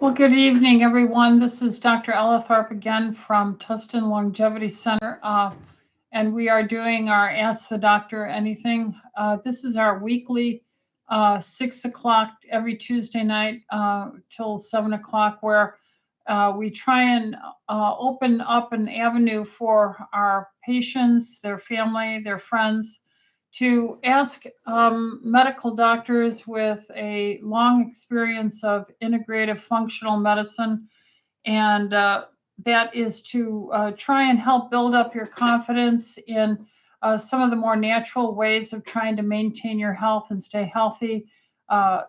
Well, good evening, everyone. This is Dr. Ellithorpe again from Tustin Longevity Center, and we are doing our Ask the Doctor Anything. This is our weekly 6 o'clock every Tuesday night till 7 o'clock, where we try and open up an avenue for our patients, their family, their friends, to ask medical doctors with a long experience of integrative functional medicine, and that is to try and help build up your confidence in some of the more natural ways of trying to maintain your health and stay healthy.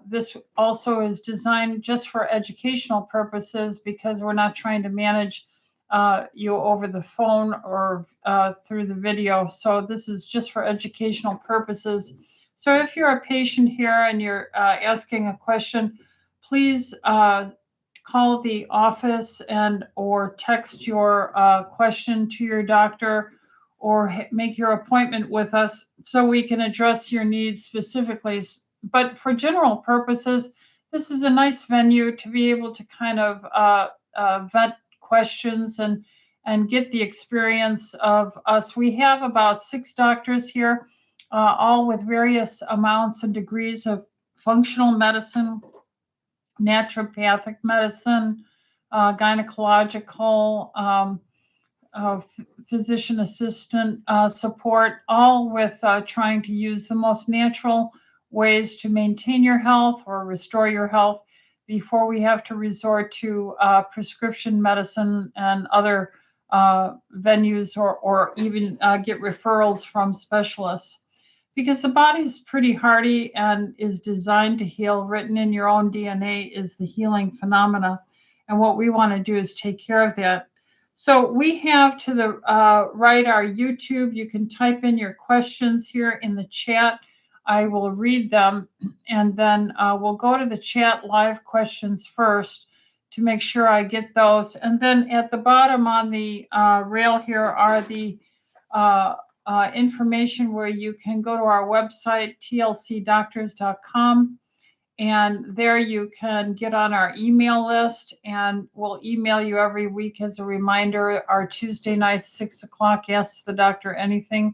This also is designed just for educational purposes because we're not trying to manage you over the phone or through the video. So this is just for educational purposes. So if you're a patient here and you're asking a question, please call the office and or text your question to your doctor, or make your appointment with us so we can address your needs specifically. But for general purposes, this is a nice venue to be able to kind of vet questions and get the experience of us. We have about 6 doctors here, all with various amounts and degrees of functional medicine, naturopathic medicine, gynecological, physician assistant support, all with trying to use the most natural ways to maintain your health or restore your health before we have to resort to prescription medicine and other venues, or even get referrals from specialists. Because the body is pretty hardy and is designed to heal. Written in your own DNA is the healing phenomena. And what we want to do is take care of that. So we have to the right our YouTube. You can type in your questions here in the chat. I will read them, and then we'll go to the chat live questions first to make sure I get those. And then at the bottom on the rail here are the information where you can go to our website, tlcdoctors.com. And there you can get on our email list, and we'll email you every week as a reminder, our Tuesday night, 6 o'clock, Ask the Doctor Anything.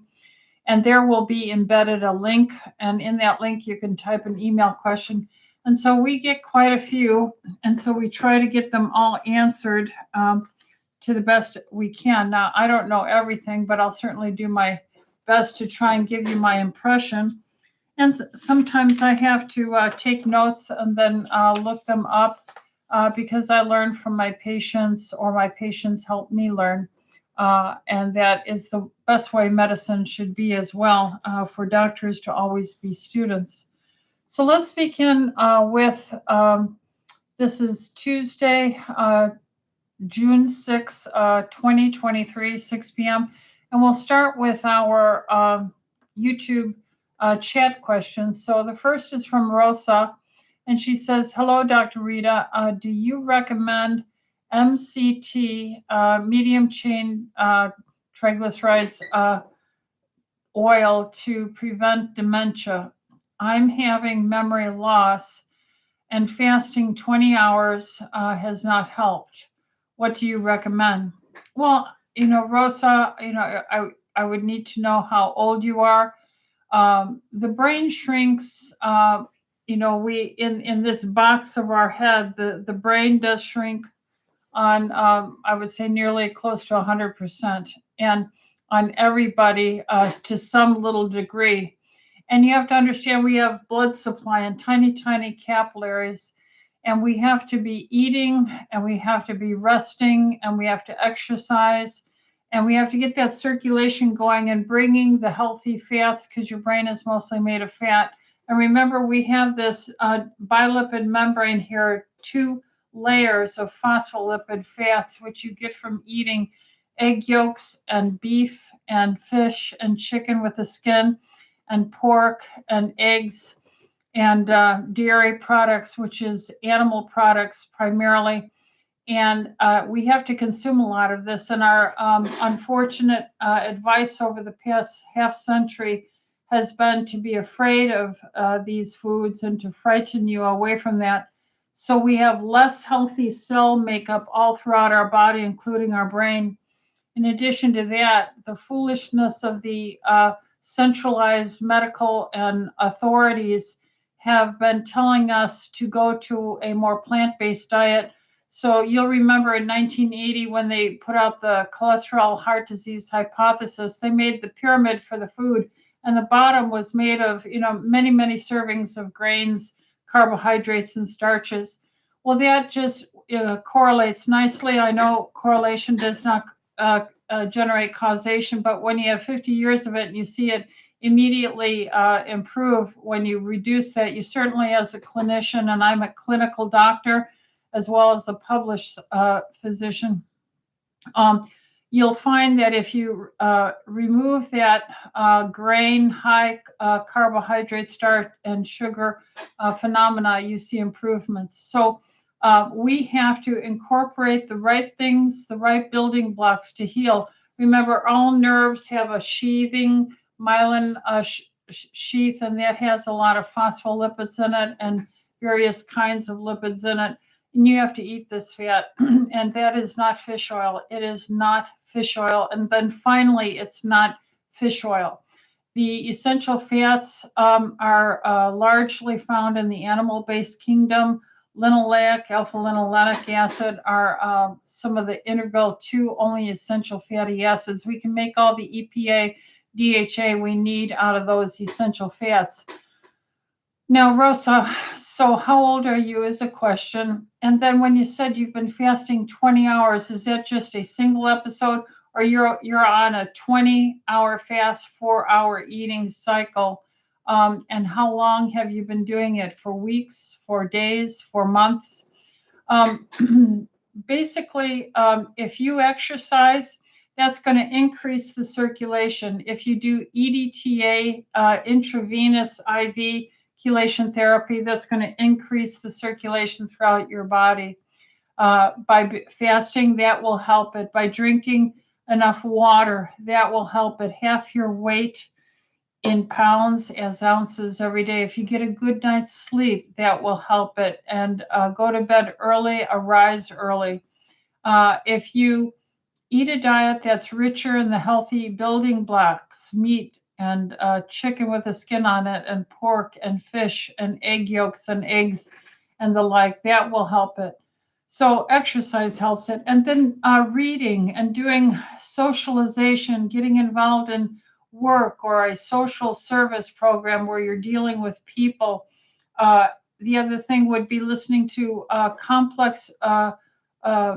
And there will be embedded a link, and in that link you can type an email question. And so we get quite a few, and so we try to get them all answered to the best we can. Now, I don't know everything, but I'll certainly do my best to try and give you my impression. And sometimes I have to take notes and then look them up because I learn from my patients, or my patients help me learn. And that is the best way medicine should be as well, for doctors to always be students. So let's begin with, this is Tuesday, June 6, 2023, 6 p.m. And we'll start with our YouTube chat questions. So the first is from Rosa, and she says, hello, Dr. Rita. Do you recommend MCT, medium chain triglycerides oil, to prevent dementia? I'm having memory loss, and fasting 20 hours has not helped. What do you recommend? Well, Rosa, I would need to know how old you are. The brain shrinks, we in this box of our head, the brain does shrink on, I would say, nearly close to 100%, and on everybody to some little degree. And you have to understand, we have blood supply and tiny, tiny capillaries, and we have to be eating, and we have to be resting, and we have to exercise, and we have to get that circulation going and bringing the healthy fats, because your brain is mostly made of fat. And remember, we have this bilipid membrane here, 2 layers of phospholipid fats, which you get from eating egg yolks and beef and fish and chicken with the skin, and pork and eggs, and dairy products, which is animal products primarily. And we have to consume a lot of this. And our unfortunate advice over the past half century has been to be afraid of these foods and to frighten you away from that. So we have less healthy cell makeup all throughout our body, including our brain. In addition to that, the foolishness of the centralized medical and authorities have been telling us to go to a more plant-based diet. So you'll remember in 1980 when they put out the cholesterol heart disease hypothesis, they made the pyramid for the food, and the bottom was made of, many, many servings of grains, carbohydrates, and starches. Well, that just correlates nicely. I know correlation does not generate causation, but when you have 50 years of it and you see it immediately improve when you reduce that, you certainly, as a clinician, and I'm a clinical doctor as well as a published physician, you'll find that if you remove that grain, high carbohydrate, starch, and sugar phenomena, you see improvements. So we have to incorporate the right things, the right building blocks to heal. Remember, all nerves have a sheathing, myelin sheath, and that has a lot of phospholipids in it and various kinds of lipids in it. And you have to eat this fat, and that is not fish oil. It is not fish oil. And then finally, it's not fish oil. The essential fats are largely found in the animal-based kingdom. Linoleic, alpha-linolenic acid are some of the integral to only essential fatty acids. We can make all the EPA, DHA we need out of those essential fats. Now, Rosa, so how old are you is a question. And then when you said you've been fasting 20 hours, is that just a single episode, or you're on a 20-hour fast, 4-hour eating cycle? And how long have you been doing it? For weeks, for days, for months? Basically, if you exercise, that's going to increase the circulation. If you do EDTA, intravenous IV chelation therapy, that's going to increase the circulation throughout your body. By fasting, that will help it. By drinking enough water, that will help it. Half your weight in pounds as ounces every day. If you get a good night's sleep, that will help it. And go to bed early, arise early. If you eat a diet that's richer in the healthy building blocks, meat and chicken with the skin on it, and pork and fish and egg yolks and eggs and the like, that will help it. So exercise helps it. And then reading and doing socialization, getting involved in work or a social service program where you're dealing with people. The other thing would be listening to complex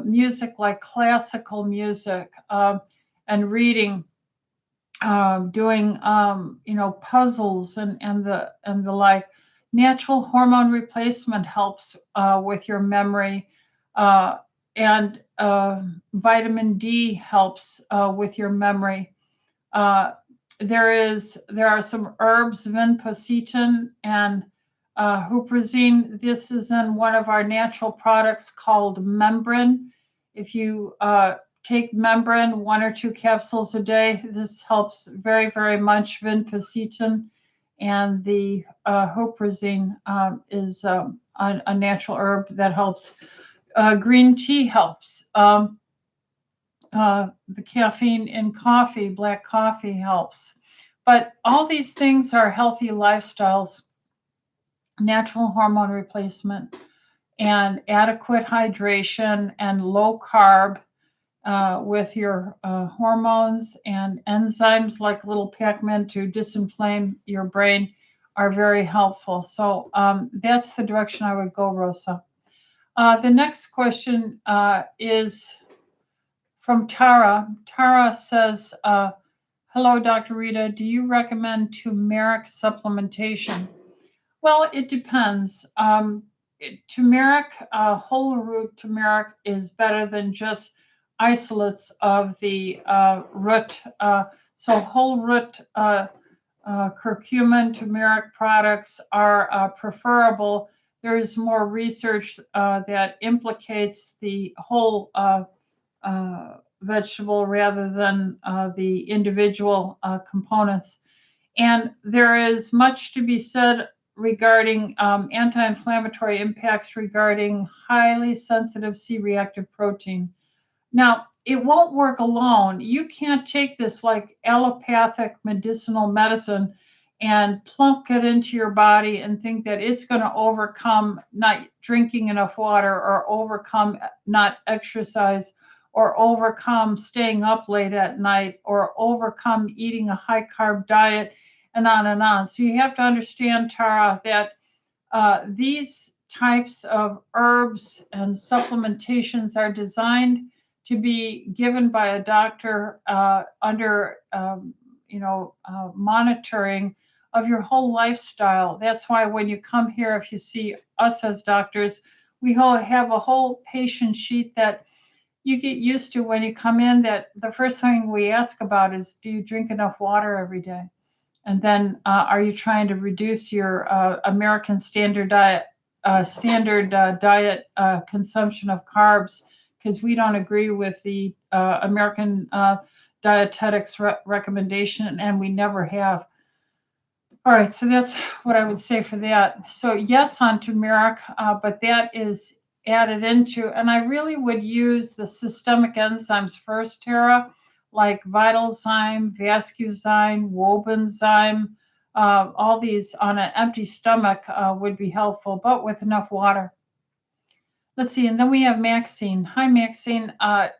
music like classical music, and reading, doing puzzles and the like. Natural hormone replacement helps with your memory, and vitamin D helps with your memory. There are some herbs, vinpocetine and huperzine. This is in one of our natural products called Membran. If you take Membran, 1 or 2 capsules a day, this helps very, very much. Vinpocetine and the huperzine is a natural herb that helps. Green tea helps. The caffeine in coffee, black coffee helps. But all these things are healthy lifestyles. Natural hormone replacement and adequate hydration and low carb with your hormones and enzymes like little Pac-Man to disinflame your brain are very helpful. So that's the direction I would go, Rosa. The next question is from Tara. Tara says, hello, Dr. Rita, do you recommend turmeric supplementation? Well, it depends. Turmeric, whole root turmeric is better than just isolates of the root. So whole root curcumin turmeric products are preferable. There's more research that implicates the whole vegetable rather than the individual components. And there is much to be said, regarding anti-inflammatory impacts regarding highly sensitive C-reactive protein. Now, it won't work alone. You can't take this like allopathic medicinal medicine and plunk it into your body and think that it's going to overcome not drinking enough water or overcome not exercise or overcome staying up late at night or overcome eating a high carb diet and on and on. So you have to understand, Tara, that these types of herbs and supplementations are designed to be given by a doctor under monitoring of your whole lifestyle. That's why when you come here, if you see us as doctors, we have a whole patient sheet that you get used to when you come in, that the first thing we ask about is, do you drink enough water every day? And then are you trying to reduce your American standard diet consumption of carbs? Because we don't agree with the American dietetics recommendation, and we never have. All right, so that's what I would say for that. So yes on turmeric, but that is added into, and I really would use the systemic enzymes first, Tara, like Vitalzyme, Vascuzyme, Wobenzyme, all these on an empty stomach would be helpful, but with enough water. Let's see, and then we have Maxine. Hi, Maxine.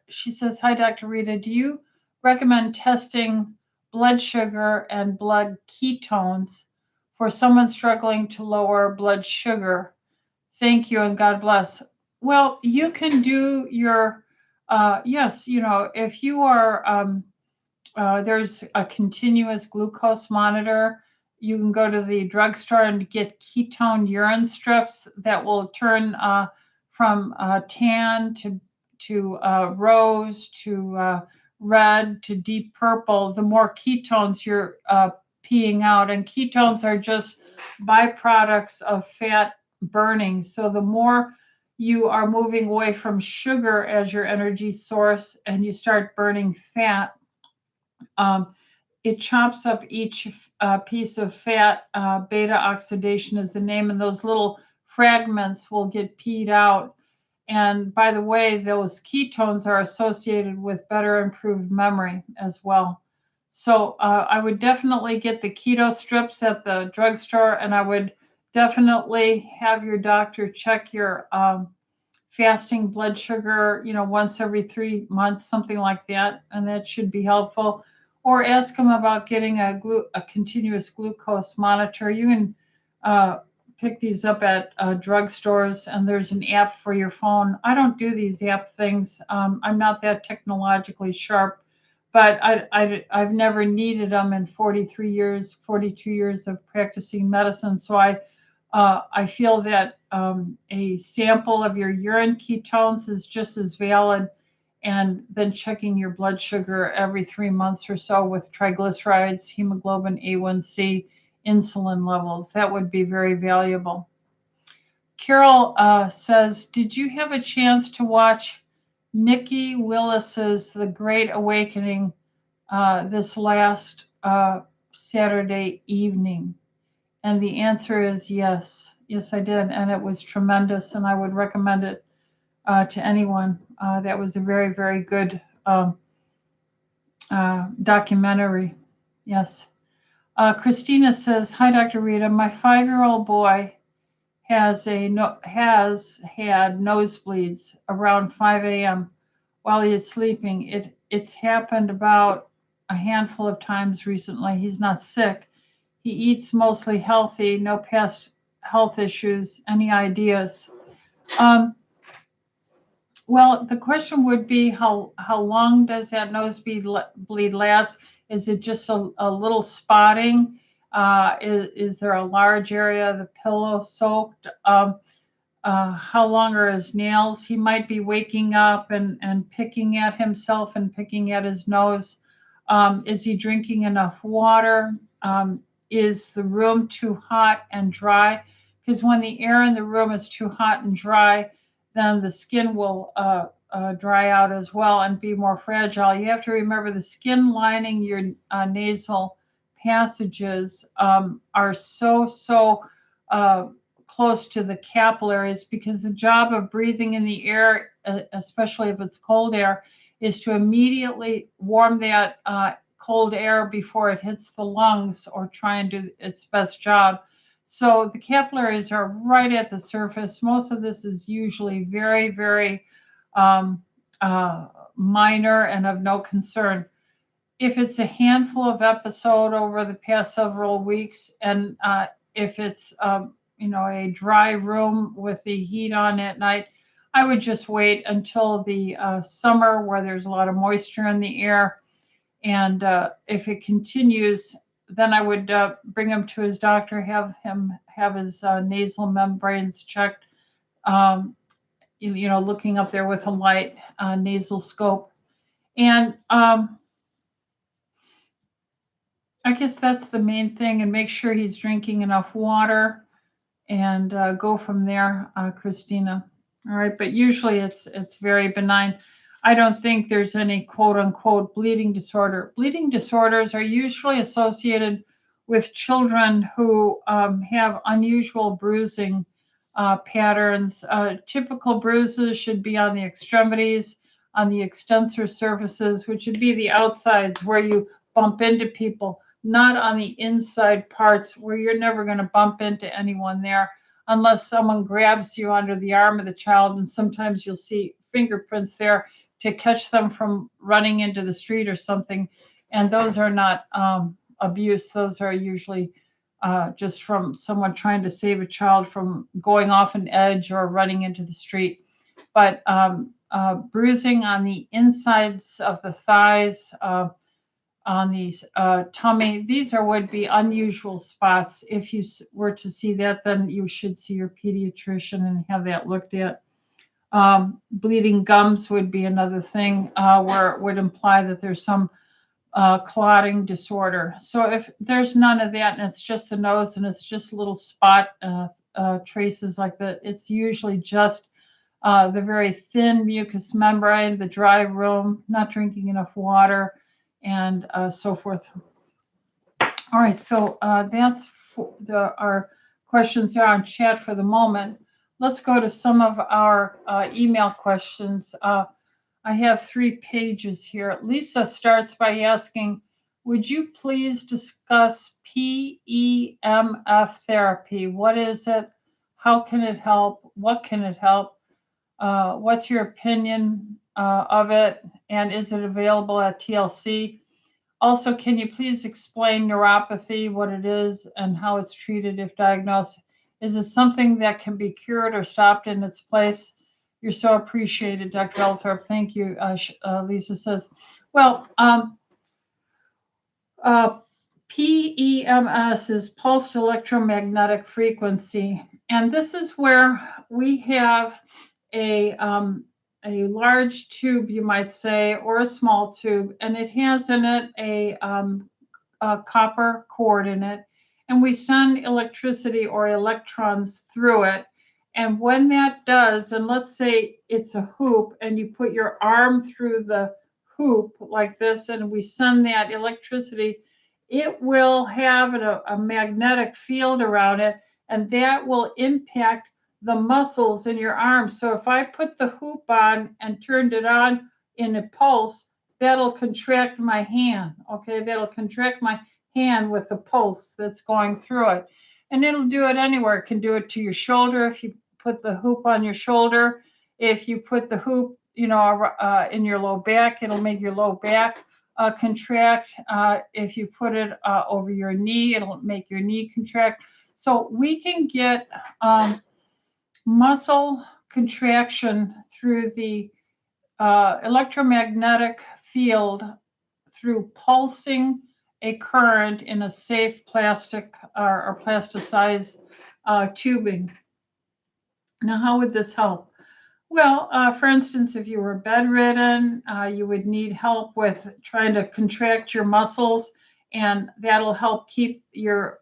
She says, hi, Dr. Rita. Do you recommend testing blood sugar and blood ketones for someone struggling to lower blood sugar? Thank you, and God bless. Well, you can do your, yes, if you are, there's a continuous glucose monitor. You can go to the drugstore and get ketone urine strips that will turn from tan to rose to red to deep purple. The more ketones you're peeing out, and ketones are just byproducts of fat burning. So the more you are moving away from sugar as your energy source and you start burning fat, it chops up each piece of fat. Beta oxidation is the name, and those little fragments will get peed out. And by the way, those ketones are associated with better improved memory as well. So I would definitely get the keto strips at the drugstore, and I would definitely have your doctor check your fasting blood sugar, once every 3 months, something like that, and that should be helpful. Or ask them about getting a continuous glucose monitor. You can pick these up at drugstores, and there's an app for your phone. I don't do these app things. I'm not that technologically sharp, but I've never needed them in 42 years of practicing medicine. So I feel that a sample of your urine ketones is just as valid, and then checking your blood sugar every 3 months or so with triglycerides, hemoglobin A1C, insulin levels. That would be very valuable. Carol says, did you have a chance to watch Nikki Willis's The Great Awakening this last Saturday evening? And the answer is yes. Yes, I did. And it was tremendous, and I would recommend it to anyone. That was a very, very good documentary. Yes. Christina says, hi, Dr. Rita. My 5-year-old boy has had nosebleeds around 5 a.m. while he is sleeping. It's happened about a handful of times recently. He's not sick. He eats mostly healthy, no past health issues. Any ideas? Well, the question would be, how long does that nosebleed last? Is it just a little spotting? Is there a large area of the pillow soaked? How long are his nails? He might be waking up and picking at himself and picking at his nose. Is he drinking enough water? Is the room too hot and dry? Because when the air in the room is too hot and dry, then the skin will dry out as well and be more fragile. You have to remember the skin lining your nasal passages are so close to the capillaries, because the job of breathing in the air, especially if it's cold air, is to immediately warm that cold air before it hits the lungs, or try and do its best job. So the capillaries are right at the surface. Most of this is usually very, very minor and of no concern. If it's a handful of episode over the past several weeks, and if it's a dry room with the heat on at night, I would just wait until the summer, where there's a lot of moisture in the air. And if it continues, then I would bring him to his doctor, have him have his nasal membranes checked, looking up there with a light nasal scope. And I guess that's the main thing, and make sure he's drinking enough water, and go from there, Christina. All right, but usually it's very benign. I don't think there's any quote unquote bleeding disorder. Bleeding disorders are usually associated with children who have unusual bruising patterns. Typical bruises should be on the extremities, on the extensor surfaces, which would be the outsides where you bump into people, not on the inside parts where you're never going to bump into anyone there, unless someone grabs you under the arm of the child, and sometimes you'll see fingerprints there to catch them from running into the street or something. And those are not abuse. Those are usually just from someone trying to save a child from going off an edge or running into the street. But bruising on the insides of the thighs, on the tummy, these would be unusual spots. If you were to see that, then you should see your pediatrician and have that looked at. Bleeding gums would be another thing where it would imply that there's some clotting disorder. So if there's none of that, and it's just the nose, and it's just little spot traces like that, it's usually just the very thin mucous membrane, the dry room, not drinking enough water, and so forth. All right, so that's our questions there on chat for the moment. Let's go to some of our email questions. I have 3 pages here. Lisa starts by asking, would you please discuss PEMF therapy? What is it? How can it help? What can it help? What's your opinion of it? And is it available at TLC? Also, can you please explain neuropathy, what it is, and how it's treated if diagnosed? Is it something that can be cured or stopped in its place? You're so appreciated, Dr. Ellithorpe. Thank you, Lisa says. Well, PEMS is pulsed electromagnetic frequency. And this is where we have a large tube, you might say, or a small tube, and it has in it a copper cord in it, and we send electricity or electrons through it. And when that does, and let's say it's a hoop, and you put your arm through the hoop like this, and we send that electricity, it will have a magnetic field around it, and that will impact the muscles in your arm. So if I put the hoop on and turned it on in a pulse, that'll contract my hand. Okay, that'll contract my hand with the pulse that's going through it. And it'll do it anywhere. It can do it to your shoulder if you put the hoop on your shoulder. If you put the hoop, in your low back, it'll make your low back contract. If you put it over your knee, it'll make your knee contract. So we can get muscle contraction through the electromagnetic field through pulsing a current in a safe plastic or plasticized tubing. Now, how would this help? Well, for instance, if you were bedridden, you would need help with trying to contract your muscles, and that'll help keep your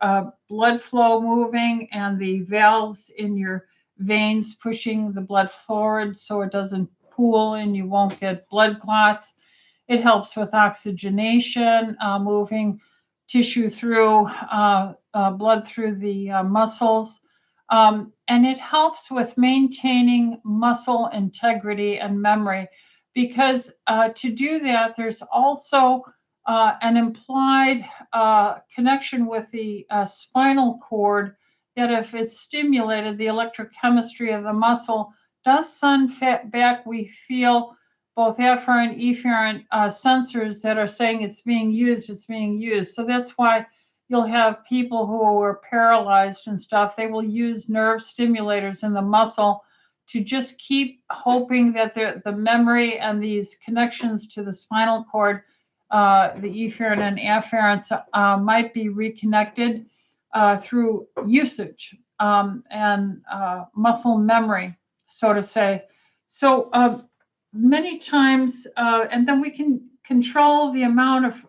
blood flow moving and the valves in your veins pushing the blood forward so it doesn't pool and you won't get blood clots. It helps with oxygenation, moving tissue through blood through the muscles. And it helps with maintaining muscle integrity and memory, because to do that, there's also an implied connection with the spinal cord, that if it's stimulated, the electrochemistry of the muscle does send back, we feel, both afferent and efferent sensors that are saying it's being used, it's being used. So that's why you'll have people who are paralyzed and stuff, they will use nerve stimulators in the muscle to just keep hoping that the memory and these connections to the spinal cord, the efferent and afferents, might be reconnected through usage and muscle memory, so to say. So many times, and then we can control the amount of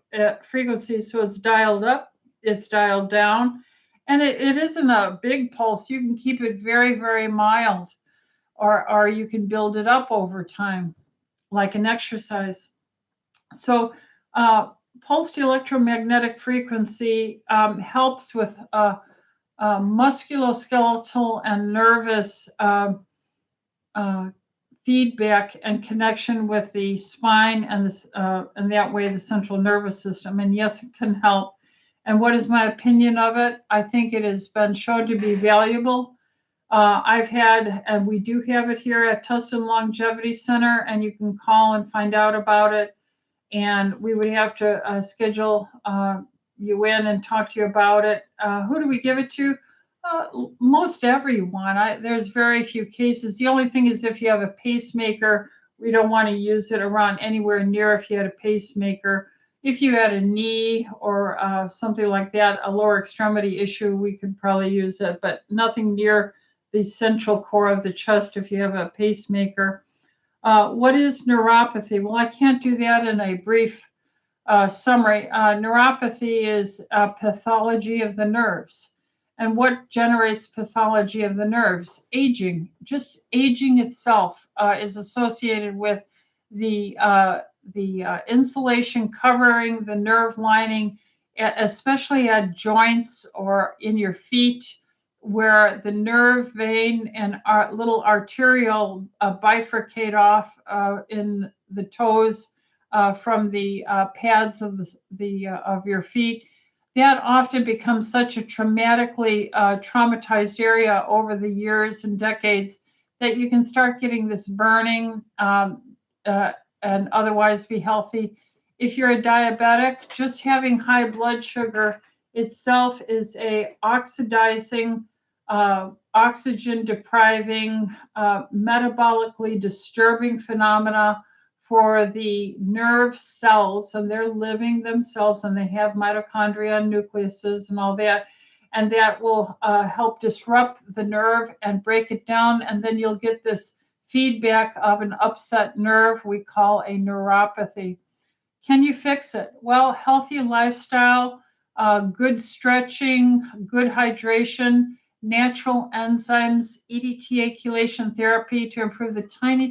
frequency, so it's dialed up, it's dialed down, and it isn't a big pulse. You can keep it very, very mild, or you can build it up over time, like an exercise. So pulsed electromagnetic frequency helps with musculoskeletal and nervous feedback and connection with the spine, and that way the central nervous system. And yes, it can help. And what is my opinion of it? I think it has been shown to be valuable. I've had, and we do have it here at Tustin Longevity Center, and you can call and find out about it. And we would have to schedule you in and talk to you about it. Who do we give it to? Most everyone. There's very few cases. The only thing is, if you have a pacemaker, we don't want to use it around anywhere near if you had a pacemaker. If you had a knee or something like that, a lower extremity issue, we could probably use it, but nothing near the central core of the chest if you have a pacemaker. What is neuropathy? Well, I can't do that in a brief summary. Neuropathy is pathology of the nerves. And what generates pathology of the nerves? Aging. Just aging itself is associated with the insulation covering the nerve lining, especially at joints or in your feet, where the nerve vein and our little arteriole bifurcate off in the toes from the pads of of your feet. That often becomes such a traumatically traumatized area over the years and decades that you can start getting this burning and otherwise be healthy. If you're a diabetic, just having high blood sugar itself is a oxidizing, oxygen depriving, metabolically disturbing phenomena for the nerve cells, and they're living themselves, and they have mitochondria and nucleuses and all that, and that will help disrupt the nerve and break it down, and then you'll get this feedback of an upset nerve we call a neuropathy. Can you fix it? Well, healthy lifestyle, good stretching, good hydration, natural enzymes, EDTA chelation therapy to improve the tiny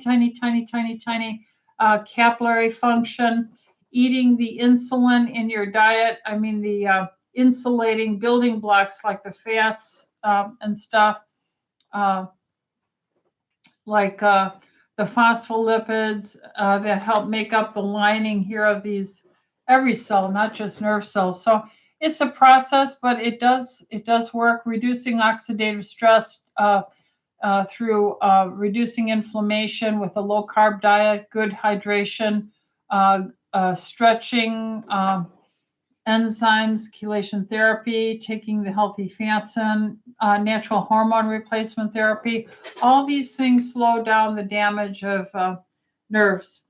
capillary function, eating the insulin in your diet. I mean, the insulating building blocks like the fats and stuff, like the phospholipids that help make up the lining here of every cell, not just nerve cells. So it's a process, but it does work, reducing oxidative stress through reducing inflammation with a low carb diet, good hydration, stretching, enzymes, chelation therapy, taking the healthy fats in, natural hormone replacement therapy. All these things slow down the damage of nerves.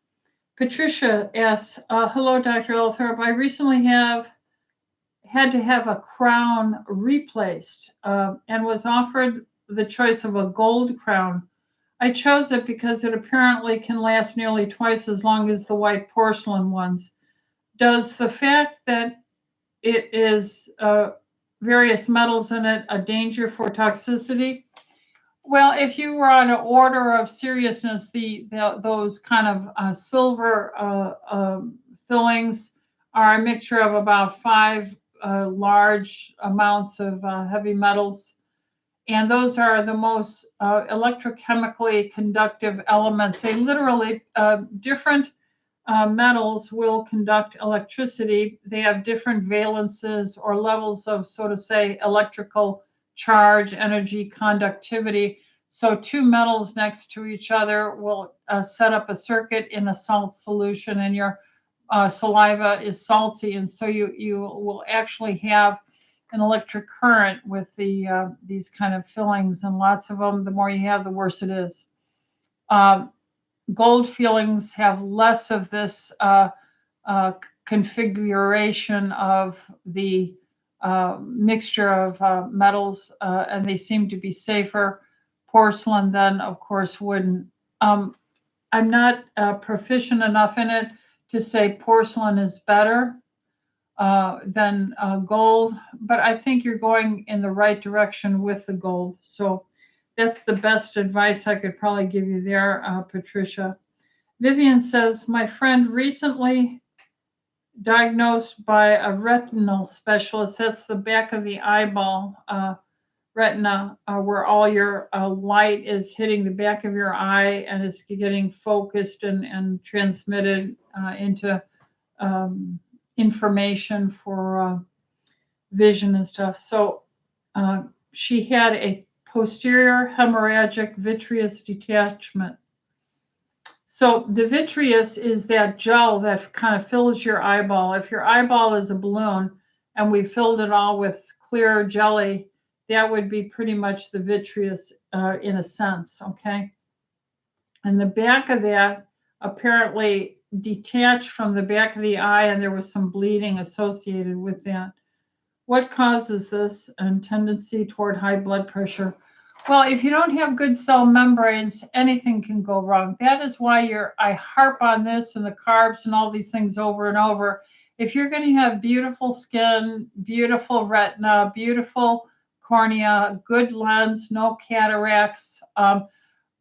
Patricia asks, hello, Dr. Ellithorpe. I recently had to have a crown replaced and was offered the choice of a gold crown. I chose it because it apparently can last nearly twice as long as the white porcelain ones. Does the fact that it is various metals in it a danger for toxicity? Well, if you were on an order of seriousness, those kind of silver fillings are a mixture of about 5 large amounts of heavy metals. And those are the most electrochemically conductive elements. They literally, different metals will conduct electricity. They have different valences or levels of, so to say, electrical charge, energy, conductivity. So two metals next to each other will set up a circuit in a salt solution, and your saliva is salty, and so you will actually have an electric current with these kind of fillings, and lots of them. The more you have, the worse it is. Gold fillings have less of this configuration of the mixture of metals, and they seem to be safer. Porcelain, then, of course, wooden. I'm not proficient enough in it to say porcelain is better than gold, but I think you're going in the right direction with the gold. So that's the best advice I could probably give you there, Patricia. Vivian says, my friend recently diagnosed by a retinol specialist. That's the back of the eyeball, retina, where all your light is hitting the back of your eye and it's getting focused and transmitted into information for vision and stuff. So she had a posterior hemorrhagic vitreous detachment. So the vitreous is that gel that kind of fills your eyeball. If your eyeball is a balloon and we filled it all with clear jelly, that would be pretty much the vitreous in a sense, okay? And the back of that apparently detached from the back of the eye, and there was some bleeding associated with that. What causes this and tendency toward high blood pressure? Well, if you don't have good cell membranes, anything can go wrong. That is why I harp on this and the carbs and all these things over and over. If you're going to have beautiful skin, beautiful retina, beautiful cornea, good lens, no cataracts,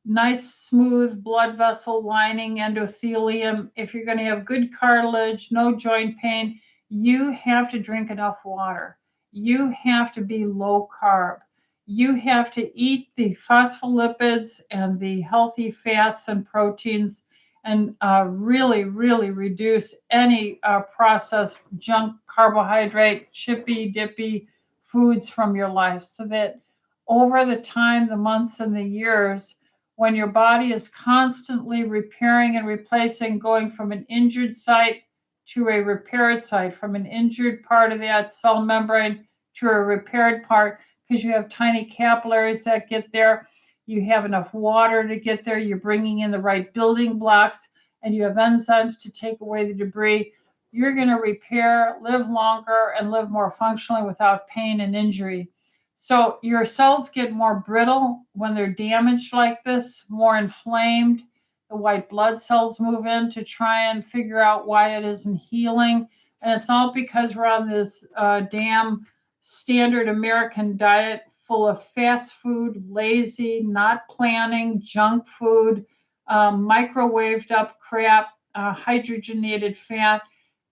nice smooth blood vessel lining, endothelium, if you're going to have good cartilage, no joint pain, you have to drink enough water. You have to be low carb. You have to eat the phospholipids and the healthy fats and proteins, and really, really reduce any processed junk carbohydrate, chippy, dippy foods from your life, so that over the time, the months and the years, when your body is constantly repairing and replacing, going from an injured site to a repaired site, from an injured part of that cell membrane to a repaired part, because you have tiny capillaries that get there, you have enough water to get there, you're bringing in the right building blocks, and you have enzymes to take away the debris, you're going to repair, live longer, and live more functionally without pain and injury. So your cells get more brittle when they're damaged like this, more inflamed. The white blood cells move in to try and figure out why it isn't healing. And it's all because we're on this damn standard American diet full of fast food, lazy, not planning, junk food, microwaved up crap, hydrogenated fat,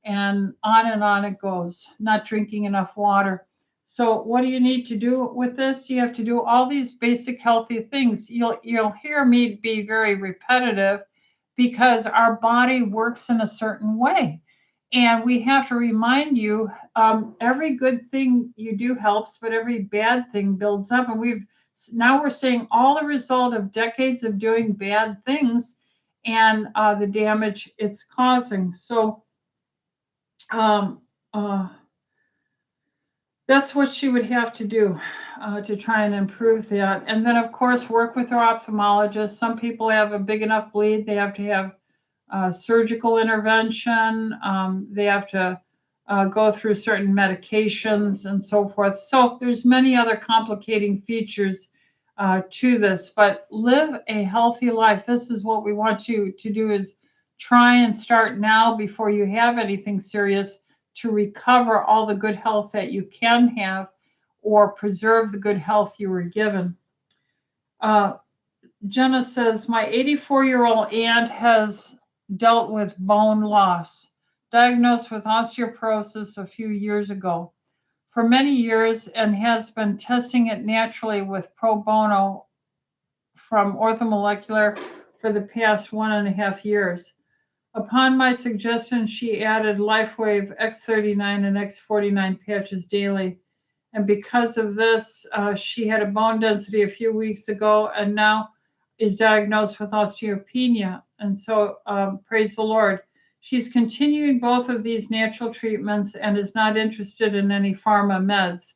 and on it goes, not drinking enough water. So what do you need to do with this? You have to do all these basic healthy things. You'll hear me be very repetitive because our body works in a certain way. And we have to remind you, every good thing you do helps, but every bad thing builds up. And we're seeing all the result of decades of doing bad things and the damage it's causing. So that's what she would have to do to try and improve that. And then, of course, work with her ophthalmologist. Some people have a big enough bleed, they have to have surgical intervention. They have to go through certain medications and so forth. So there's many other complicating features to this, but live a healthy life. This is what we want you to do, is try and start now before you have anything serious, to recover all the good health that you can have or preserve the good health you were given. Jenna says, my 84-year-old aunt has dealt with bone loss, diagnosed with osteoporosis a few years ago. for many years and has been testing it naturally with pro bono from orthomolecular for the past 1.5 years. Upon my suggestion, she added Lifewave X39 and X49 patches daily. And because of this, she had a bone density a few weeks ago and now is diagnosed with osteopenia. And so, praise the Lord. She's continuing both of these natural treatments and is not interested in any pharma meds.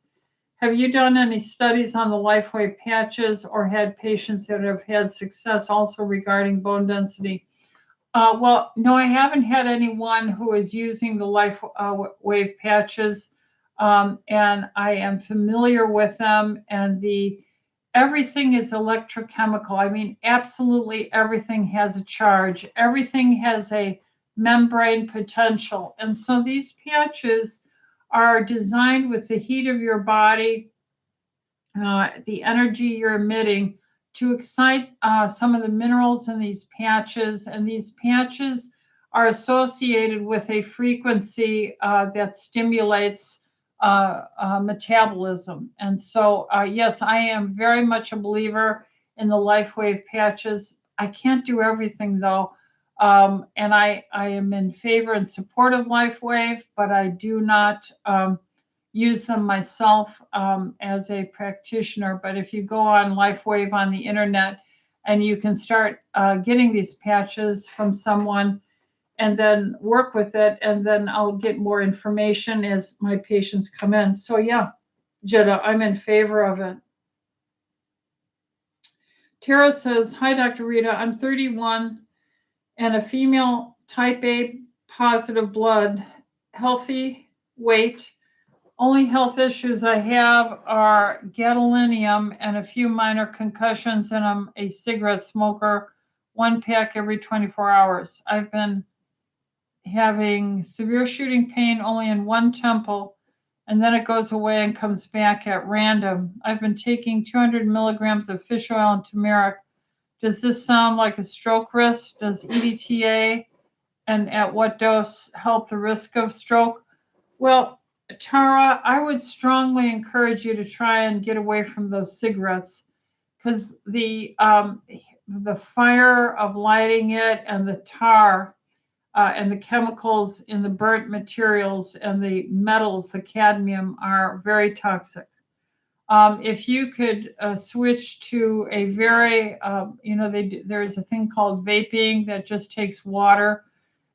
Have you done any studies on the Lifewave patches or had patients that have had success also regarding bone density? Well, no, I haven't had anyone who is using the Lifewave patches, and I am familiar with them. And everything is electrochemical. I mean, absolutely everything has a charge. Everything has a membrane potential, and so these patches are designed with the heat of your body, the energy you're emitting, to excite some of the minerals in these patches. And these patches are associated with a frequency that stimulates metabolism. And so, yes, I am very much a believer in the Lifewave patches. I can't do everything though. And I am in favor and support of Lifewave, but I do not use them myself as a practitioner. But if you go on Lifewave on the internet, and you can start getting these patches from someone and then work with it, and then I'll get more information as my patients come in. So yeah, Jetta, I'm in favor of it. Tara says, hi, Dr. Rita, I'm 31 and a female type A positive blood, healthy weight. Only health issues I have are gadolinium and a few minor concussions, and I'm a cigarette smoker, 1 pack every 24 hours. I've been having severe shooting pain only in one temple, and then it goes away and comes back at random. I've been taking 200 milligrams of fish oil and turmeric. Does this sound like a stroke risk? Does EDTA and at what dose help the risk of stroke? Well, Tara, I would strongly encourage you to try and get away from those cigarettes, because the fire of lighting it and the tar and the chemicals in the burnt materials and the metals, the cadmium, are very toxic. If you could switch to a very, there's a thing called vaping that just takes water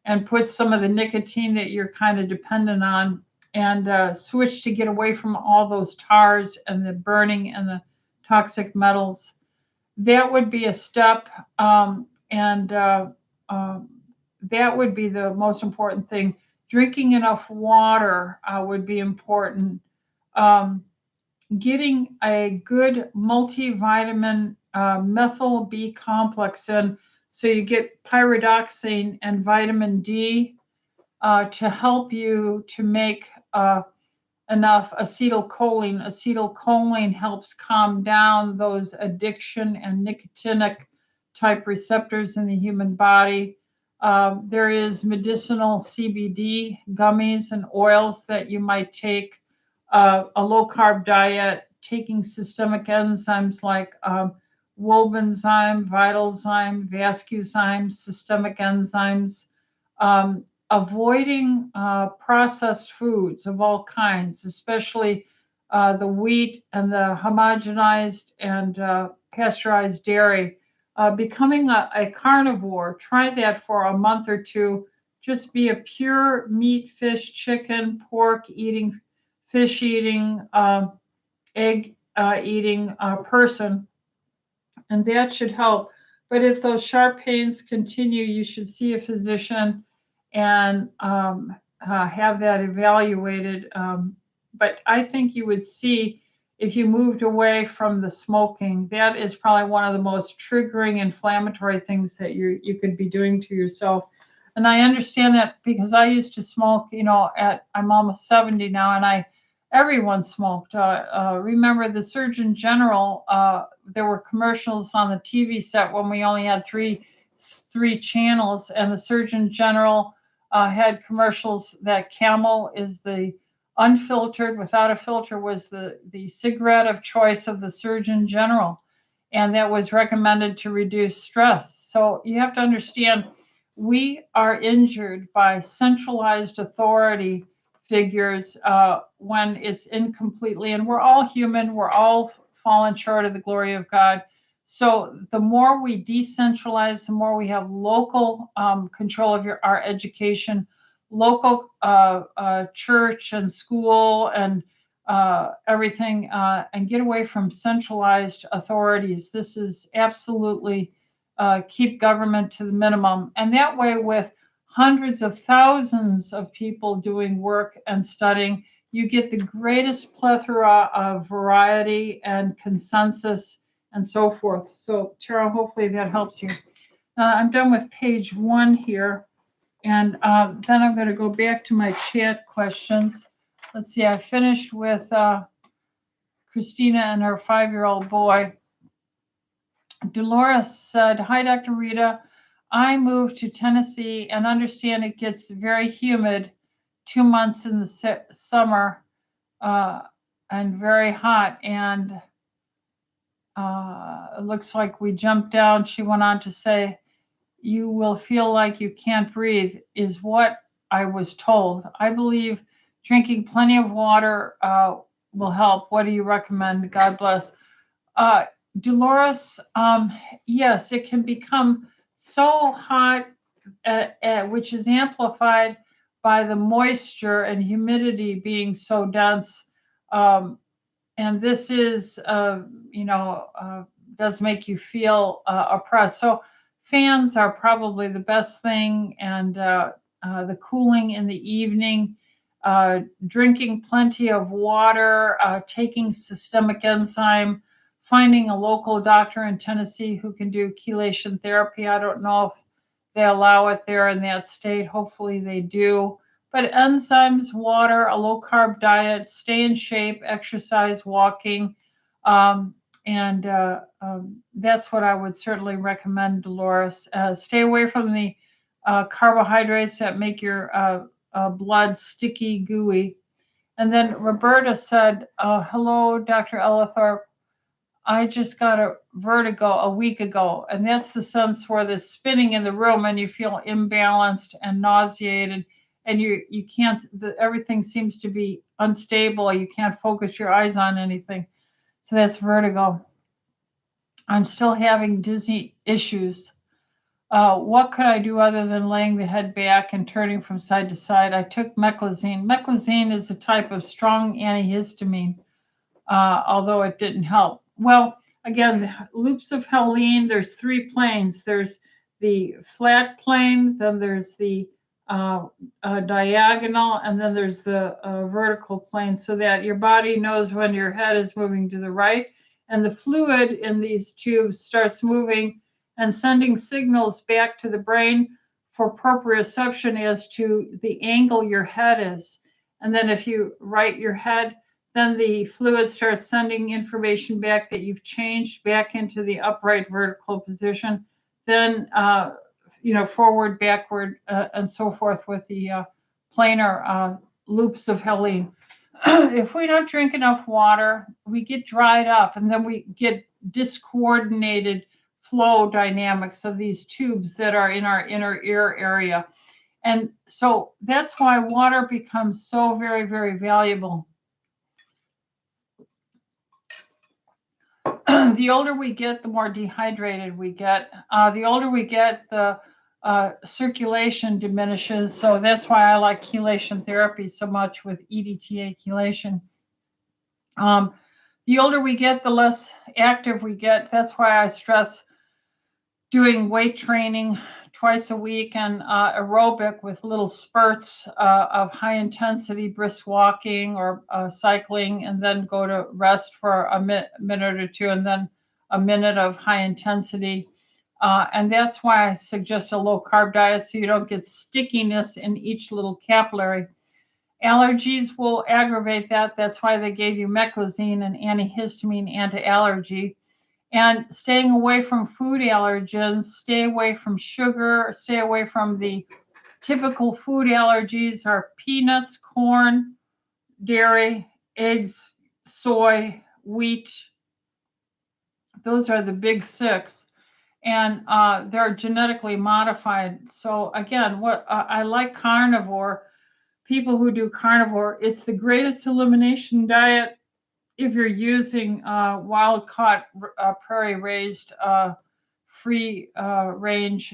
and puts some of the nicotine that you're kind of dependent on, and switch to get away from all those tars and the burning and the toxic metals. That would be a step, and that would be the most important thing. Drinking enough water would be important. Getting a good multivitamin methyl B complex in, so you get pyridoxine and vitamin D to help you to make enough acetylcholine. Acetylcholine helps calm down those addiction and nicotinic type receptors in the human body. There is medicinal CBD gummies and oils that you might take. A low carb diet, taking systemic enzymes like wobenzym, vitalzyme, vascuzyme, systemic enzymes. Avoiding processed foods of all kinds, especially the wheat and the homogenized and pasteurized dairy. Becoming a carnivore, try that for a month or two. Just be a pure meat, fish, chicken, pork eating, fish eating, egg eating person, and that should help. But if those sharp pains continue, you should see a physician and have that evaluated. But I think you would see, if you moved away from the smoking, that is probably one of the most triggering inflammatory things that you could be doing to yourself. And I understand that because I used to smoke, I'm almost 70 now, and everyone smoked. Remember the Surgeon General, there were commercials on the TV set when we only had three channels, and the Surgeon General had commercials that Camel is the Unfiltered, without a filter, was the cigarette of choice of the Surgeon General, and that was recommended to reduce stress. So you have to understand, we are injured by centralized authority figures when it's incompletely, and we're all human, we're all fallen short of the glory of God. So the more we decentralize, the more we have local control of our education, local church and school and everything, and get away from centralized authorities. This is absolutely keep government to the minimum. And that way, with hundreds of thousands of people doing work and studying, you get the greatest plethora of variety and consensus and so forth. So, Tara, hopefully that helps you. I'm done with page 1 here. And then I'm going to go back to my chat questions. Let's see, I finished with Christina and her 5-year-old boy. Dolores said, "Hi, Dr. Rita. I moved to Tennessee and understand it gets very humid 2 months in the summer and very hot. And it looks like we jumped down." She went on to say, "You will feel like you can't breathe," is what I was told. I believe drinking plenty of water will help. What do you recommend? God bless. Dolores, yes, it can become so hot, which is amplified by the moisture and humidity being so dense. And this is, does make you feel oppressed. So fans are probably the best thing, and the cooling in the evening, drinking plenty of water, taking systemic enzyme, finding a local doctor in Tennessee who can do chelation therapy. I don't know if they allow it there in that state. Hopefully they do. But enzymes, water, a low carb diet, stay in shape, exercise, walking. And that's what I would certainly recommend, Dolores. Stay away from the carbohydrates that make your blood sticky, gooey. And then Roberta said, "Hello, Dr. Ellithorpe. I just got a vertigo a week ago." And that's the sense where there's spinning in the room and you feel imbalanced and nauseated, and you can't, everything seems to be unstable. You can't focus your eyes on anything. So that's vertigo. I'm still having dizzy issues. What could I do other than laying the head back and turning from side to side? I took meclizine. Meclizine is a type of strong antihistamine, although it didn't help. Well, again, the loops of Helene, there's 3 planes. There's the flat plane, then there's the diagonal, and then there's the vertical plane, so that your body knows when your head is moving to the right, and the fluid in these tubes starts moving and sending signals back to the brain for proprioception as to the angle your head is. And then if you right your head, then the fluid starts sending information back that you've changed back into the upright vertical position. Then forward, backward, and so forth with the planar loops of Helene. If we don't drink enough water, we get dried up, and then we get discoordinated flow dynamics of these tubes that are in our inner ear area. And so that's why water becomes so very, very valuable. The older we get, the more dehydrated we get. The older we get, the circulation diminishes. So that's why I like chelation therapy so much with EDTA chelation. The older we get, the less active we get. That's why I stress doing weight training twice a week and aerobic with little spurts of high intensity brisk walking or cycling, and then go to rest for a minute or two, and then a minute of high intensity. And that's why I suggest a low carb diet, so you don't get stickiness in each little capillary. Allergies will aggravate that. That's why they gave you meclizine, an antihistamine anti-allergy. And staying away from food allergens, stay away from sugar, stay away from the typical food allergies are peanuts, corn, dairy, eggs, soy, wheat. Those are the big six. And they're genetically modified. So again, what I like carnivore. People who do carnivore, it's the greatest elimination diet if you're using wild caught, prairie raised, free range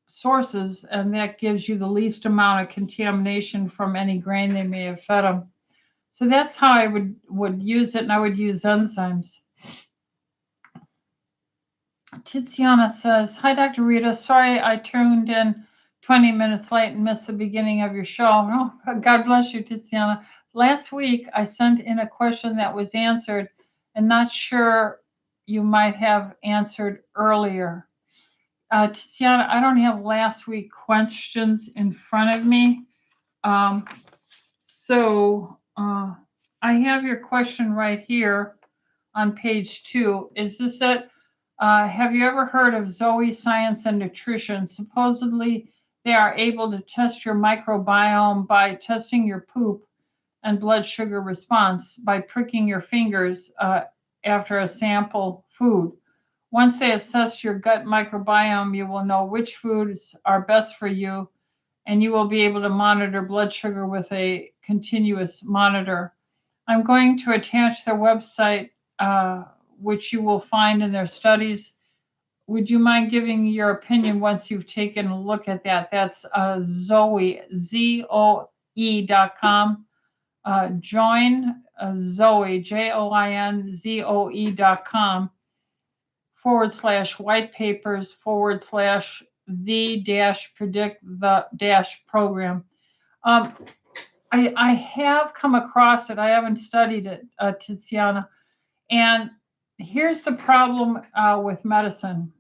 sources, and that gives you the least amount of contamination from any grain they may have fed them. So that's how I would use it, and I would use enzymes. Tiziana says, "Hi, Dr. Rita. Sorry I tuned in 20 minutes late and missed the beginning of your show." Oh, God bless you, Tiziana. Last week, I sent in a question that was answered, and not sure you might have answered earlier. Tiziana, I don't have last week questions in front of me. I have your question right here on page 2. Is this it? Have you ever heard of Zoe Science and Nutrition? Supposedly, they are able to test your microbiome by testing your poop and blood sugar response by pricking your fingers after a sample food. Once they assess your gut microbiome, you will know which foods are best for you, and you will be able to monitor blood sugar with a continuous monitor. I'm going to attach their website, which you will find in their studies. Would you mind giving your opinion once you've taken a look at that? That's Zoe, ZOE.com. Join Zoe, JOINZOE.com /white papers /the predict the program. I have come across it. I haven't studied it, Tiziana. And here's the problem with medicine.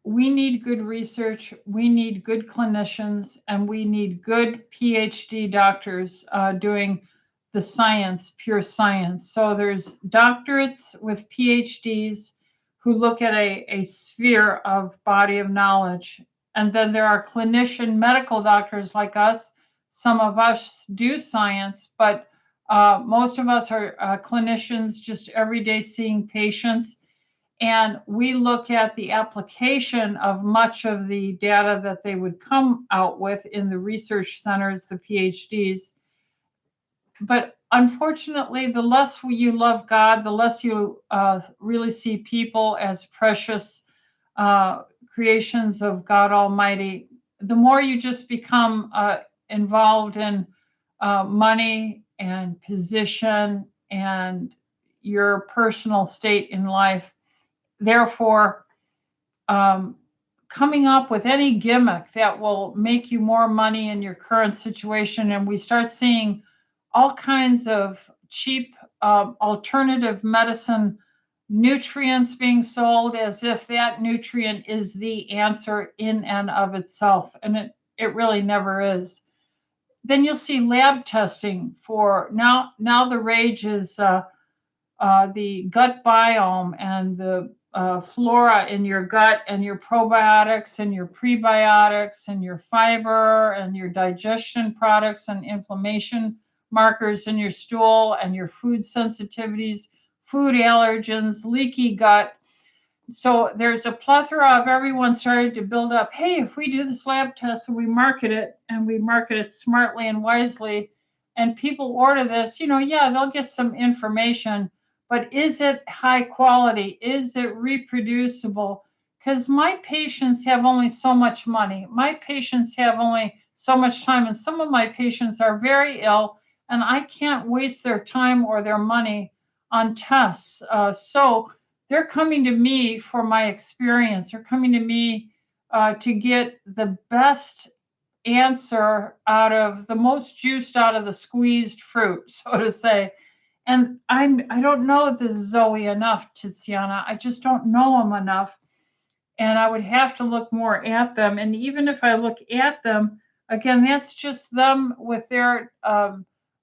We need good research, we need good clinicians, and we need good PhD doctors doing the science, pure science. So there's doctorates with PhDs who look at a sphere of body of knowledge. And then there are clinician medical doctors like us. Some of us do science, but most of us are clinicians just every day seeing patients. And we look at the application of much of the data that they would come out with in the research centers, the PhDs. But unfortunately, the less you love God, the less you really see people as precious creations of God Almighty, the more you just become involved in money and position and your personal state in life. Therefore, coming up with any gimmick that will make you more money in your current situation, and we start seeing all kinds of cheap alternative medicine nutrients being sold as if that nutrient is the answer in and of itself, and it really never is. Then you'll see lab testing for now the rage is the gut biome and the flora in your gut and your probiotics and your prebiotics and your fiber and your digestion products and inflammation markers in your stool and your food sensitivities, food allergens, leaky gut. So there's a plethora of everyone started to build up, hey, if we do this lab test and we market it smartly and wisely, and people order this, yeah, they'll get some information. But is it high quality? Is it reproducible? Because my patients have only so much money. My patients have only so much time. And some of my patients are very ill, and I can't waste their time or their money on tests. So they're coming to me for my experience. They're coming to me to get the best answer out of the most juiced out of the squeezed fruit, so to say. And I don't know the Zoe enough, Tiziana. I just don't know them enough. And I would have to look more at them. And even if I look at them, again, that's just them with their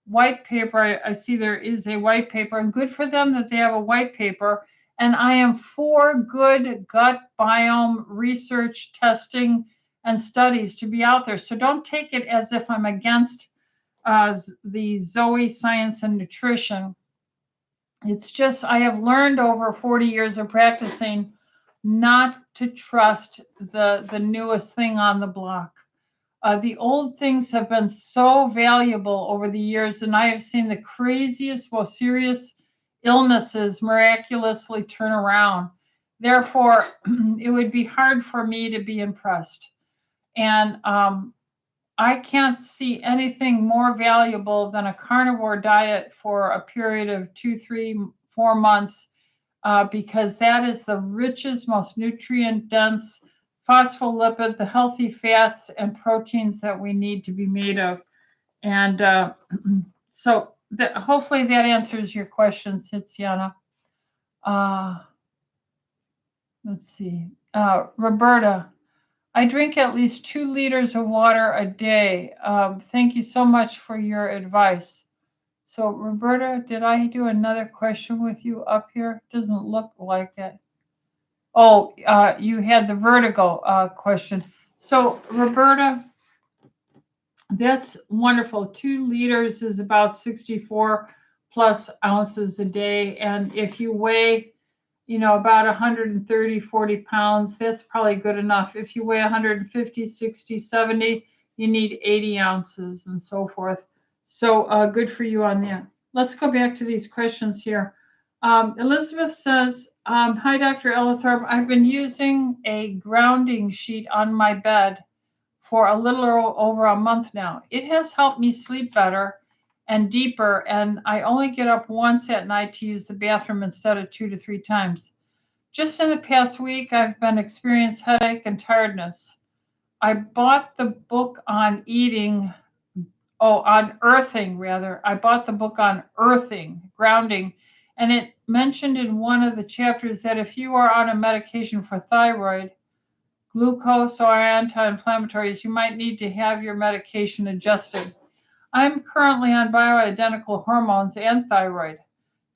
white paper. I see there is a white paper, and good for them that they have a white paper. And I am for good gut biome research testing and studies to be out there. So don't take it as if I'm against the Zoe science and nutrition. It's just I have learned over 40 years of practicing not to trust the newest thing on the block. The old things have been so valuable over the years, and I have seen the craziest, most serious illnesses miraculously turn around. Therefore, it would be hard for me to be impressed. And I can't see anything more valuable than a carnivore diet for a period of 2, 3, 4 months, because that is the richest, most nutrient dense phospholipid, the healthy fats and proteins that we need to be made of. And so hopefully that answers your question, Tiziana. Let's see. Roberta, I drink at least 2 liters of water a day. Thank you so much for your advice. So Roberta, did I do another question with you up here? Doesn't look like it. Oh, you had the vertigo question. So Roberta, that's wonderful. 2 liters is about 64 plus ounces a day. And if you weigh, about 130, 40 pounds, that's probably good enough. If you weigh 150, 60, 70, you need 80 ounces and so forth. So good for you on that. Let's go back to these questions here. Elizabeth says, hi, Dr. Ellithorpe. I've been using a grounding sheet on my bed for a little over a month now. It has helped me sleep better and deeper, and I only get up once at night to use the bathroom instead of 2 to 3 times. Just in the past week, I've been experiencing headache and tiredness. I bought the book on earthing rather. I bought the book on earthing, grounding, and it mentioned in one of the chapters that if you are on a medication for thyroid, glucose, or anti-inflammatories, you might need to have your medication adjusted. I'm currently on bioidentical hormones and thyroid.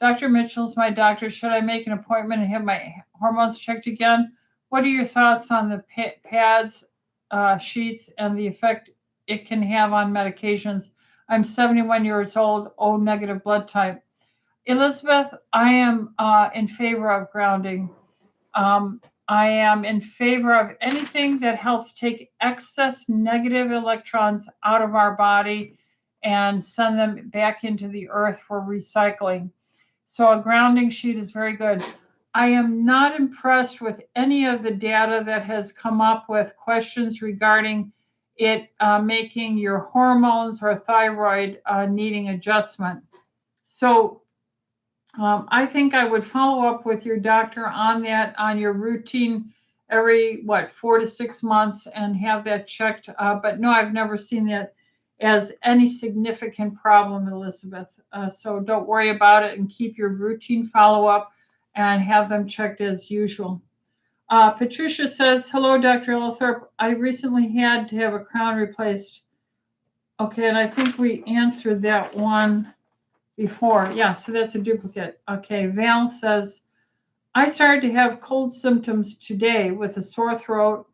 Dr. Mitchell's my doctor. Should I make an appointment and have my hormones checked again? What are your thoughts on the pads, sheets, and the effect it can have on medications? I'm 71 years old, O negative blood type. Elizabeth, I am in favor of grounding. I am in favor of anything that helps take excess negative electrons out of our body and send them back into the earth for recycling. So a grounding sheet is very good. I am not impressed with any of the data that has come up with questions regarding it making your hormones or thyroid needing adjustment. So I think I would follow up with your doctor on that, on your routine every, 4 to 6 months and have that checked. But no, I've never seen that as any significant problem, Elizabeth. So don't worry about it and keep your routine follow-up and have them checked as usual. Patricia says, hello, Dr. Ellithorpe. I recently had to have a crown replaced. Okay, and I think we answered that one before. Yeah, so that's a duplicate. Okay, Val says, I started to have cold symptoms today with a sore throat,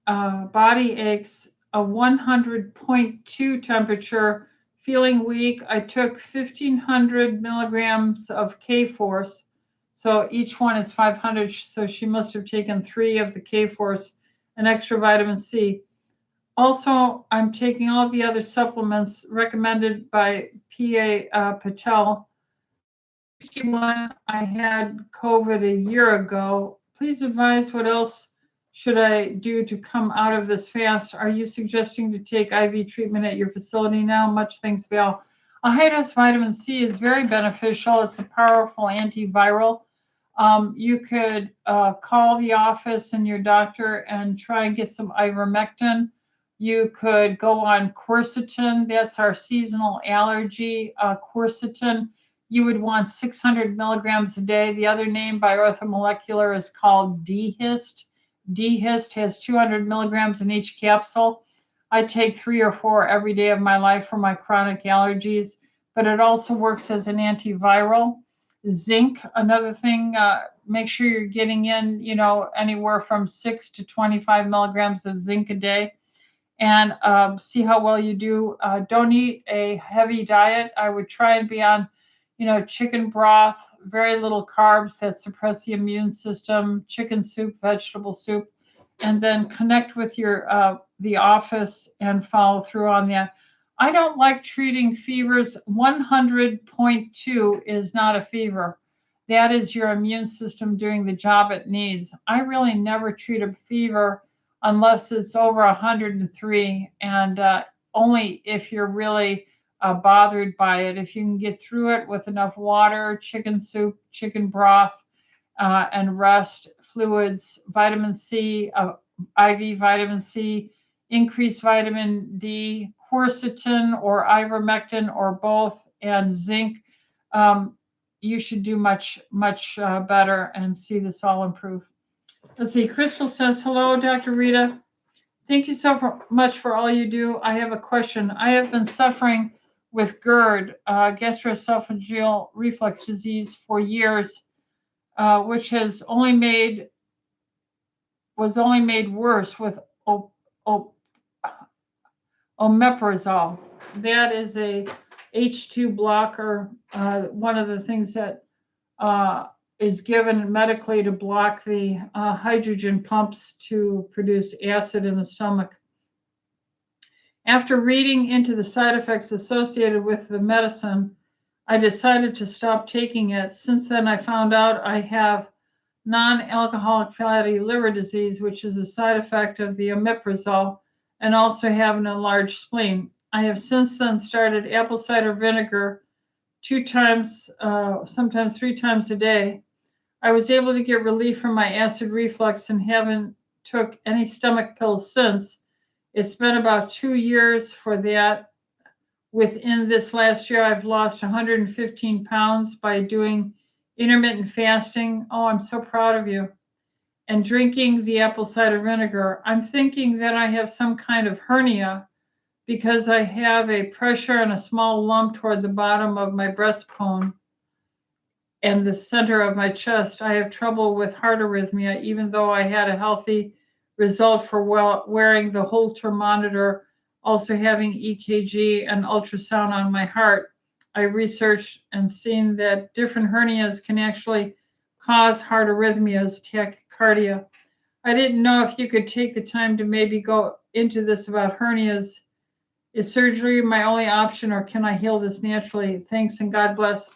body aches, a 100.2 temperature, feeling weak. I took 1,500 milligrams of K-Force. So each one is 500. So she must have taken 3 of the K-Force and extra vitamin C. Also, I'm taking all the other supplements recommended by PA Patel. 61, I had COVID a year ago. Please advise what else should I do to come out of this fast? Are you suggesting to take IV treatment at your facility now? Much thanks, Val. A high-dose vitamin C is very beneficial. It's a powerful antiviral. You could call the office and your doctor and try and get some ivermectin. You could go on quercetin. That's our seasonal allergy, quercetin. You would want 600 milligrams a day. The other name by orthomolecular is called DHIST. DHIST has 200 milligrams in each capsule. I take 3 or 4 every day of my life for my chronic allergies, but it also works as an antiviral. Zinc, another thing make sure you're getting in, anywhere from 6 to 25 milligrams of zinc a day, and see how well you do. Don't eat a heavy diet. I would try and be on, chicken broth, very little carbs that suppress the immune system, chicken soup, vegetable soup, and then connect with the office and follow through on that. I don't like treating fevers. 100.2 is not a fever. That is your immune system doing the job it needs. I really never treat a fever unless it's over 103, and only if you're really bothered by it. If you can get through it with enough water, chicken soup, chicken broth, and rest, fluids, vitamin C, IV vitamin C, increased vitamin D, quercetin or ivermectin or both, and zinc, you should do much, much better and see this all improve. Let's see. Crystal says, hello, Dr. Rita. Thank you so much for all you do. I have a question. I have been suffering with GERD, gastroesophageal reflux disease, for years, which was only made worse with omeprazole. That is a H2 blocker, one of the things that is given medically to block the hydrogen pumps to produce acid in the stomach. After reading into the side effects associated with the medicine, I decided to stop taking it. Since then, I found out I have non-alcoholic fatty liver disease, which is a side effect of the omeprazole, and also have an enlarged spleen. I have since then started apple cider vinegar 2 times, sometimes 3 times a day. I was able to get relief from my acid reflux and haven't took any stomach pills since. It's been about 2 years for that. Within this last year, I've lost 115 pounds by doing intermittent fasting. Oh, I'm so proud of you. And drinking the apple cider vinegar. I'm thinking that I have some kind of hernia because I have a pressure and a small lump toward the bottom of my breastbone and the center of my chest. I have trouble with heart arrhythmia, even though I had a healthy result for wearing the Holter monitor, also having EKG and ultrasound on my heart. I researched and seen that different hernias can actually cause heart arrhythmias, tachycardia. I didn't know if you could take the time to maybe go into this about hernias. Is surgery my only option, or can I heal this naturally? Thanks and God bless.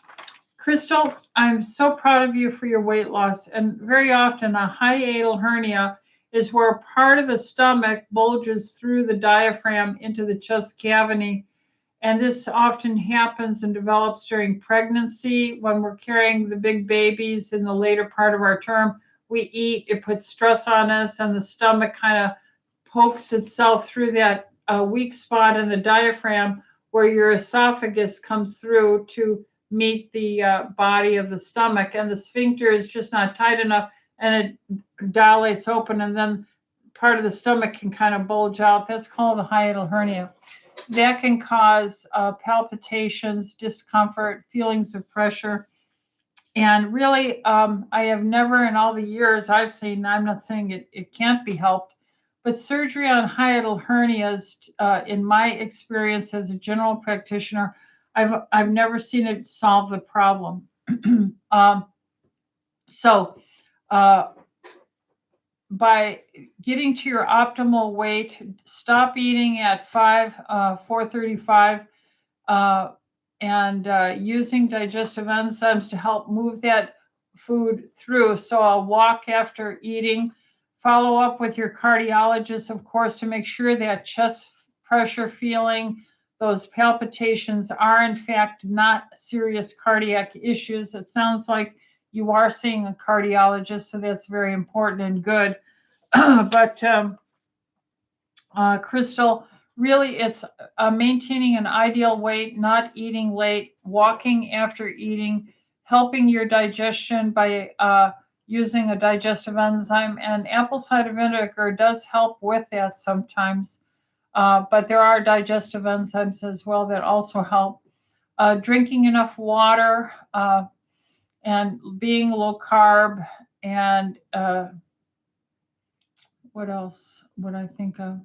Crystal, I'm so proud of you for your weight loss. And very often a hiatal hernia is where part of the stomach bulges through the diaphragm into the chest cavity. And this often happens and develops during pregnancy when we're carrying the big babies in the later part of our term. We eat, it puts stress on us, and the stomach kind of pokes itself through that weak spot in the diaphragm where your esophagus comes through to meet the body of the stomach, and the sphincter is just not tight enough, and it dilates open, and then part of the stomach can kind of bulge out. That's called a hiatal hernia. That can cause palpitations, discomfort, feelings of pressure. And really, I have never in all the years I've seen, I'm not saying it can't be helped, but surgery on hiatal hernias, in my experience as a general practitioner, I've never seen it solve the problem. So by getting to your optimal weight, stop eating at 4:35, and using digestive enzymes to help move that food through. So I'll walk after eating. Follow up with your cardiologist, of course, to make sure that chest pressure feeling, those palpitations are in fact not serious cardiac issues. It sounds like you are seeing a cardiologist, so that's very important and good. But Crystal, really it's maintaining an ideal weight, not eating late, walking after eating, helping your digestion by using a digestive enzyme, and apple cider vinegar does help with that sometimes. But there are digestive enzymes as well that also help. Drinking enough water, and being low carb, and what else would I think of?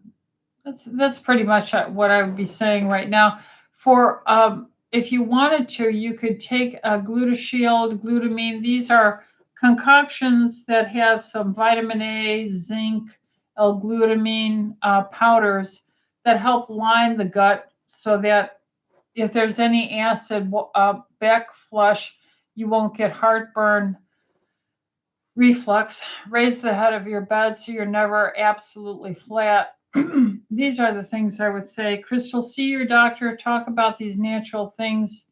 That's pretty much what I would be saying right now. For if you wanted to, you could take a GlutatShield, glutamine. These are concoctions that have some vitamin A, zinc, L-glutamine powders that help line the gut so that if there's any acid back flush, you won't get heartburn, reflux. Raise the head of your bed so you're never absolutely flat. These are the things I would say. Crystal, see your doctor, talk about these natural things,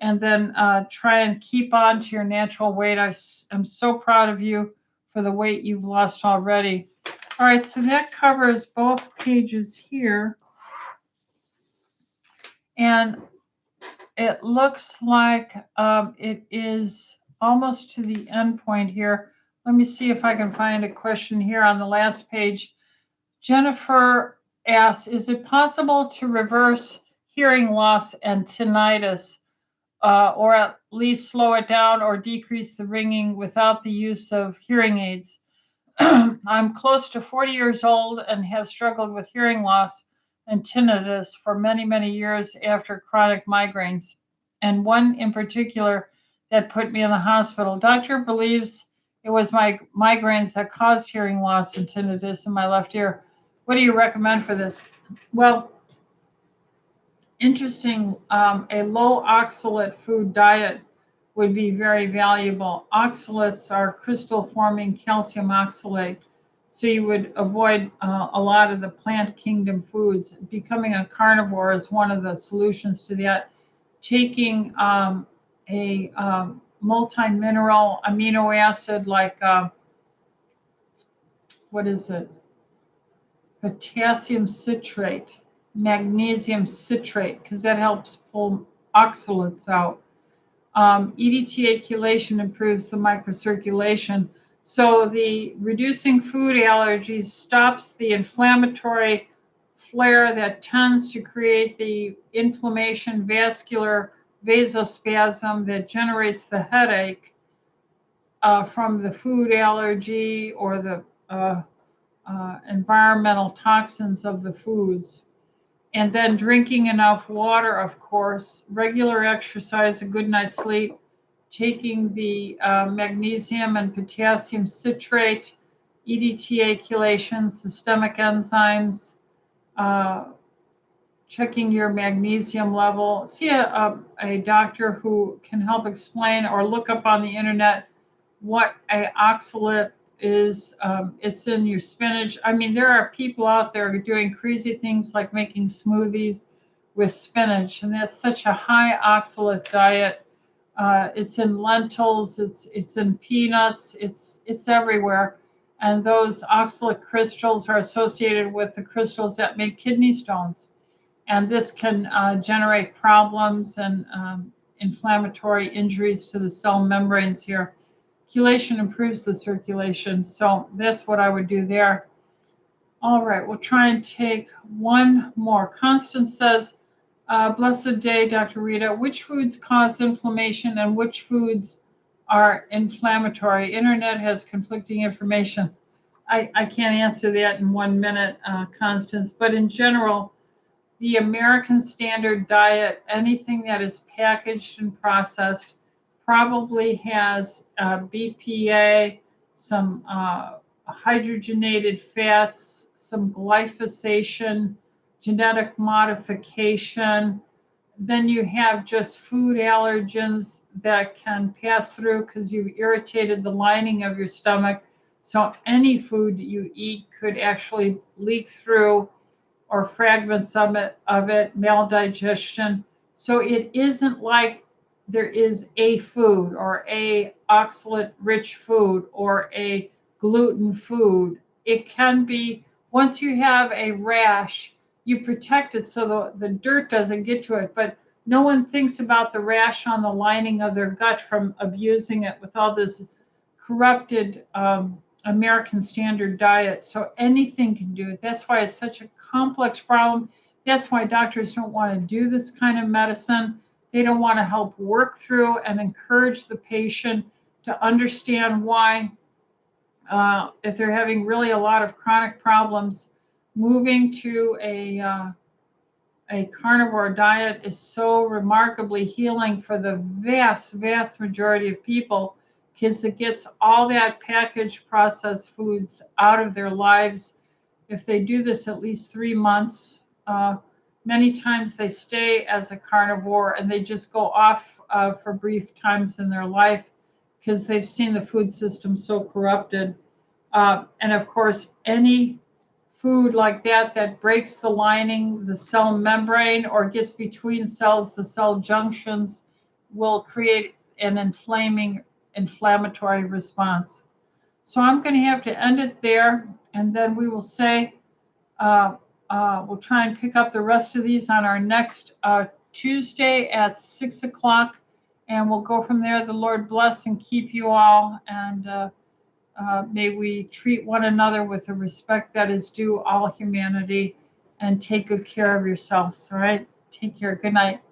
and then try and keep on to your natural weight. I'm so proud of you for the weight you've lost already. All right, so that covers both pages here. And it looks like it is almost to the end point here. Let me see if I can find a question here on the last page. Jennifer asks, is it possible to reverse hearing loss and tinnitus, or at least slow it down or decrease the ringing without the use of hearing aids? I'm close to 40 years old and have struggled with hearing loss and tinnitus for many, many years after chronic migraines, and one in particular that put me in the hospital. Doctor believes it was my migraines that caused hearing loss and tinnitus in my left ear. What do you recommend for this? Well, interesting, a low oxalate food diet would be very valuable. Oxalates are crystal forming calcium oxalate. So you would avoid a lot of the plant kingdom foods. Becoming a carnivore is one of the solutions to that. Taking a multi-mineral amino acid like, what is it? Potassium citrate, magnesium citrate, because that helps pull oxalates out. EDTA chelation improves the microcirculation. So the reducing food allergies stops the inflammatory flare that tends to create the inflammation, vascular vasospasm that generates the headache from the food allergy or the environmental toxins of the foods. And then drinking enough water, of course, regular exercise, a good night's sleep, taking the magnesium and potassium citrate, EDTA chelation, systemic enzymes, checking your magnesium level. See a doctor who can help explain, or look up on the internet what a oxalate is. It's in your spinach. I mean, there are people out there doing crazy things like making smoothies with spinach, and that's such a high oxalate diet. It's in lentils, it's in peanuts, it's everywhere. And those oxalate crystals are associated with the crystals that make kidney stones. And this can generate problems and inflammatory injuries to the cell membranes here. Chelation improves the circulation, so that's what I would do there. All right, we'll try and take one more. Constance says, blessed day, Dr. Rita. Which foods cause inflammation and which foods are inflammatory? Internet has conflicting information. I can't answer that in 1 minute, Constance, but in general, the American Standard Diet, anything that is packaged and processed, probably has BPA, some hydrogenated fats, some glyphosation, genetic modification. Then you have just food allergens that can pass through because you've irritated the lining of your stomach. So any food that you eat could actually leak through, or fragments of it, maldigestion. So it isn't like there is a food or a oxalate-rich food or a gluten food. It can be, once you have a rash, you protect it so the dirt doesn't get to it. But no one thinks about the rash on the lining of their gut from abusing it with all this corrupted American Standard Diet. So anything can do it. That's why it's such a complex problem. That's why doctors don't want to do this kind of medicine. They don't want to help work through and encourage the patient to understand why, if they're having really a lot of chronic problems, moving to a carnivore diet is so remarkably healing for the vast, vast majority of people, because it gets all that packaged processed foods out of their lives. If they do this at least 3 months, many times they stay as a carnivore and they just go off for brief times in their life because they've seen the food system so corrupted. And of course, any food like that breaks the lining, the cell membrane, or gets between cells, the cell junctions, will create an inflammatory response. So I'm going to have to end it there, and then we will say, we'll try and pick up the rest of these on our next Tuesday at 6 o'clock, and we'll go from there. The Lord bless and keep you all, and may we treat one another with the respect that is due all humanity, and take good care of yourselves. All right? Take care. Good night.